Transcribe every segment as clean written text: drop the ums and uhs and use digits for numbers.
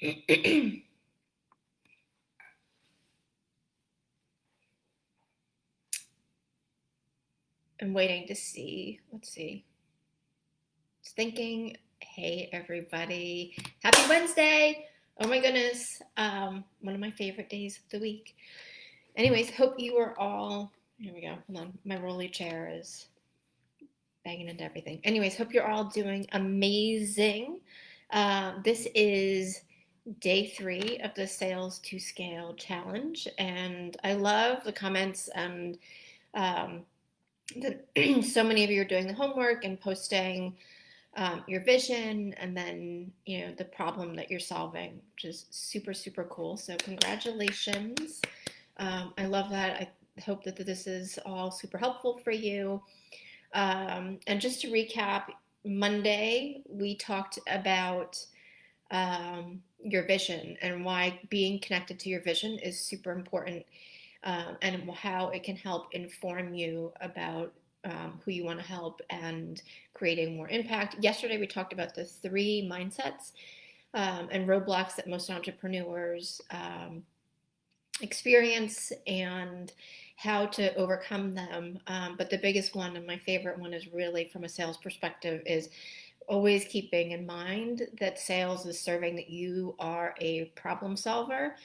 I'm waiting to see. Let's see. Just thinking. Hey, everybody. Happy Wednesday. Oh my goodness. One of my favorite days of the week. Anyways, hope you are all. Here we go. Hold on. My rolly chair is banging into everything. Anyways, hope you're all doing amazing. This is day 3 of the Sales to Scale challenge, and I love the comments and that so many of you are doing the homework and posting your vision and then the problem that you're solving, which is super super cool. So congratulations. I love that. I hope that this is all super helpful for you. And just to recap, Monday we talked about your vision and why being connected to your vision is super important, and how it can help inform you about who you want to help and creating more impact. Yesterday we talked about the 3 mindsets and roadblocks that most entrepreneurs experience and how to overcome them. But the biggest one and my favorite one is really from a sales perspective is always keeping in mind that sales is serving that you are a problem solver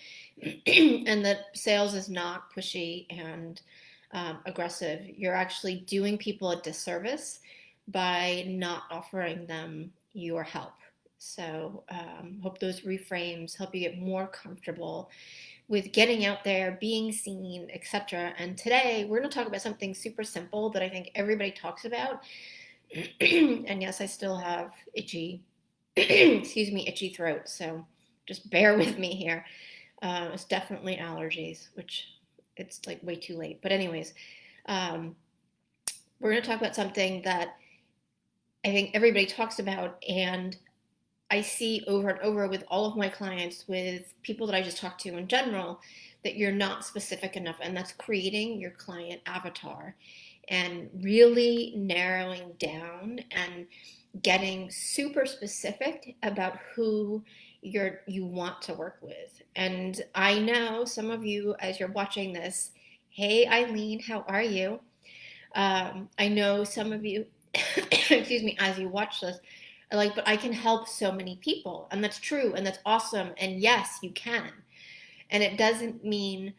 and that sales is not pushy and aggressive. You're actually doing people a disservice by not offering them your help. So hope those reframes help you get more comfortable with getting out there, being seen, etc. And today we're going to talk about something super simple that I think everybody talks about. And yes, I still have itchy, itchy throat. So just bear with me here. It's definitely allergies, which it's like way too late. But anyways, we're going to talk about something that I think everybody talks about, and I see over and over with all of my clients, with people that I just talk to in general, that you're not specific enough, and that's creating your client avatar and really narrowing down and getting super specific about who you want to work with. And I know some of you, as you're watching this, hey Eileen, how are you? I know some of you, excuse me, as you watch this, are like, but I can help so many people, and that's true, and that's awesome, and yes, you can. And it doesn't mean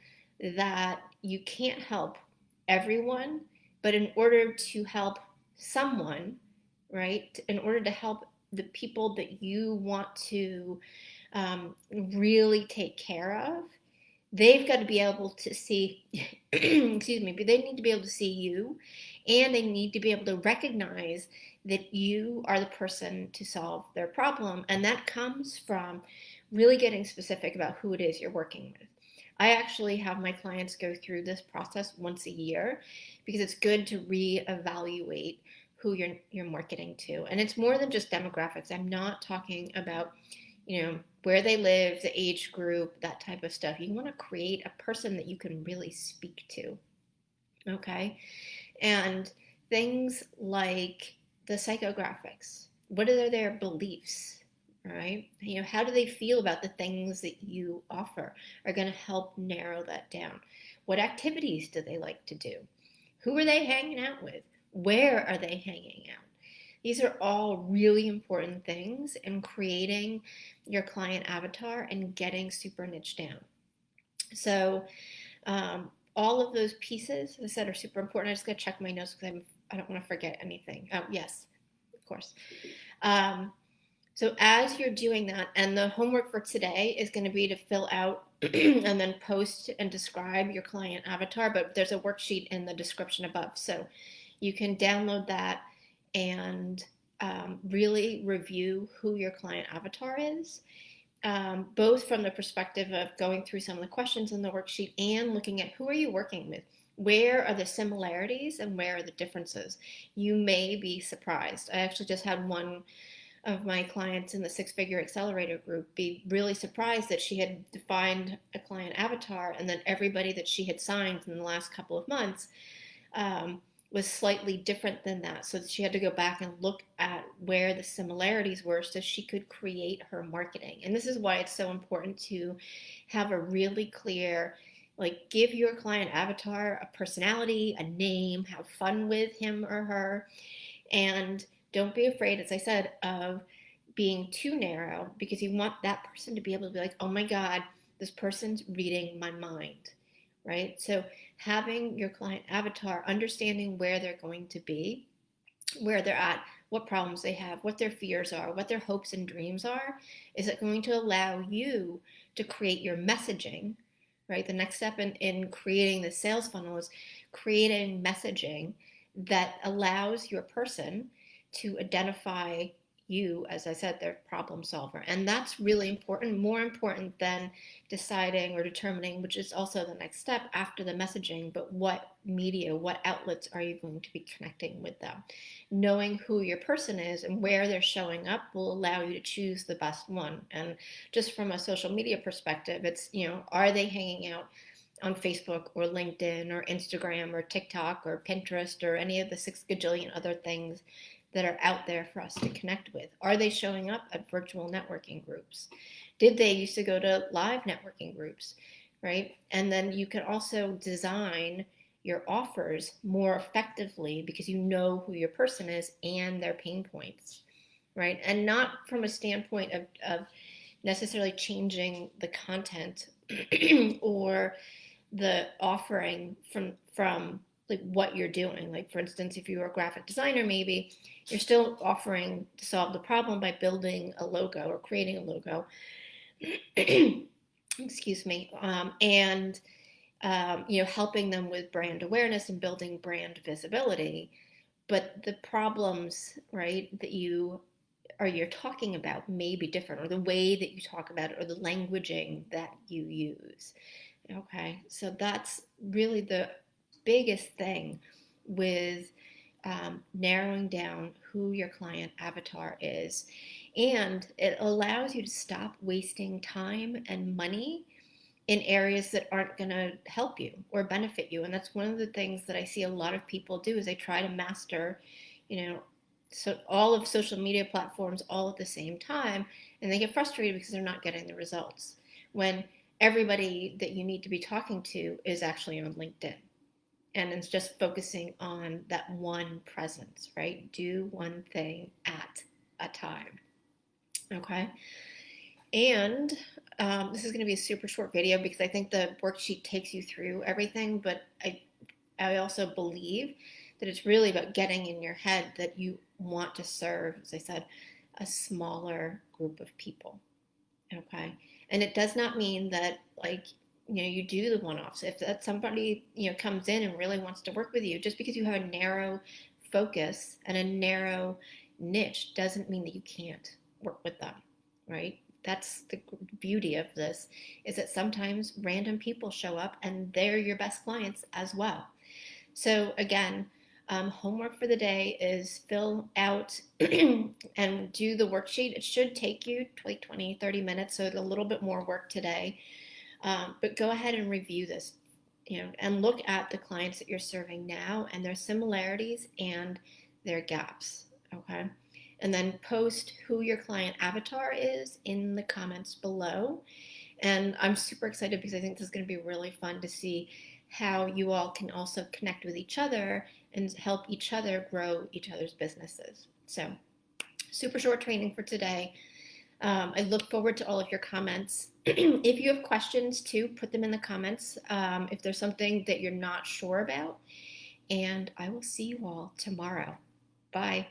that you can't help everyone, but in order to help someone, right, in order to help the people that you want to really take care of, they've got to be able to see, excuse me, but they need to be able to see you, and they need to be able to recognize that you are the person to solve their problem. And that comes from really getting specific about who it is you're working with. I actually have my clients go through this process once a year because it's good to reevaluate who you're marketing to. And it's more than just demographics. I'm not talking about, where they live, the age group, that type of stuff. You want to create a person that you can really speak to. Okay? And things like the psychographics. What are their beliefs? Right? How do they feel about the things that you offer are going to help narrow that down. What activities do they like to do? Who are they hanging out with? Where are they hanging out? These are all really important things in creating your client avatar and getting super niche down. So all of those pieces, as I said, are super important. I just got to check my notes because I don't want to forget anything. Oh, yes, of course. So as you're doing that, and the homework for today is going to be to fill out and then post and describe your client avatar, but there's a worksheet in the description above. So you can download that and really review who your client avatar is, both from the perspective of going through some of the questions in the worksheet and looking at who are you working with. Where are the similarities and where are the differences? You may be surprised. I actually just had one of my clients in the 6-figure accelerator group be really surprised that she had defined a client avatar and then everybody that she had signed in the last couple of months was slightly different than that. So she had to go back and look at where the similarities were so she could create her marketing. And this is why it's so important to have a really clear, like, give your client avatar a personality, a name, have fun with him or her, and don't be afraid, as I said, of being too narrow, because you want that person to be able to be like, oh my God, this person's reading my mind, right? So having your client avatar, understanding where they're going to be, where they're at, what problems they have, what their fears are, what their hopes and dreams are, is it going to allow you to create your messaging, right? The next step in creating the sales funnel is creating messaging that allows your person to identify you, as I said, their problem solver. And that's really important, more important than deciding or determining, which is also the next step after the messaging, but what media, what outlets are you going to be connecting with them? Knowing who your person is and where they're showing up will allow you to choose the best one. And just from a social media perspective, it's, are they hanging out on Facebook or LinkedIn or Instagram or TikTok or Pinterest or any of the 6 gajillion other things that are out there for us to connect with? Are they showing up at virtual networking groups? Did they used to go to live networking groups, right? And then you can also design your offers more effectively because you know who your person is and their pain points, right? And not from a standpoint of necessarily changing the content or the offering from like what you're doing. Like, for instance, if you're a graphic designer, maybe you're still offering to solve the problem by building a logo or creating a logo. Excuse me. And helping them with brand awareness and building brand visibility. But the problems, right, that you're talking about may be different, or the way that you talk about it, or the languaging that you use. Okay, so that's really the biggest thing with narrowing down who your client avatar is. And it allows you to stop wasting time and money in areas that aren't going to help you or benefit you. And that's one of the things that I see a lot of people do is they try to master, so all of social media platforms all at the same time, and they get frustrated because they're not getting the results. When everybody that you need to be talking to is actually on LinkedIn. And it's just focusing on that one presence, right? Do one thing at a time. Okay. And this is going to be a super short video because I think the worksheet takes you through everything, but I also believe that it's really about getting in your head that you want to serve, as I said, a smaller group of people. Okay. And it does not mean that, like, you do the one-offs. If that somebody, comes in and really wants to work with you, just because you have a narrow focus and a narrow niche doesn't mean that you can't work with them, right? That's the beauty of this, is that sometimes random people show up and they're your best clients as well. So again, homework for the day is fill out and do the worksheet. It should take you like 20, 30 minutes, so a little bit more work today. But go ahead and review this, and look at the clients that you're serving now and their similarities and their gaps, okay? And then post who your client avatar is in the comments below. And I'm super excited because I think this is going to be really fun to see how you all can also connect with each other and help each other grow each other's businesses. So, super short training for today. I look forward to all of your comments. If you have questions too, put them in the comments if there's something that you're not sure about. And I will see you all tomorrow. Bye.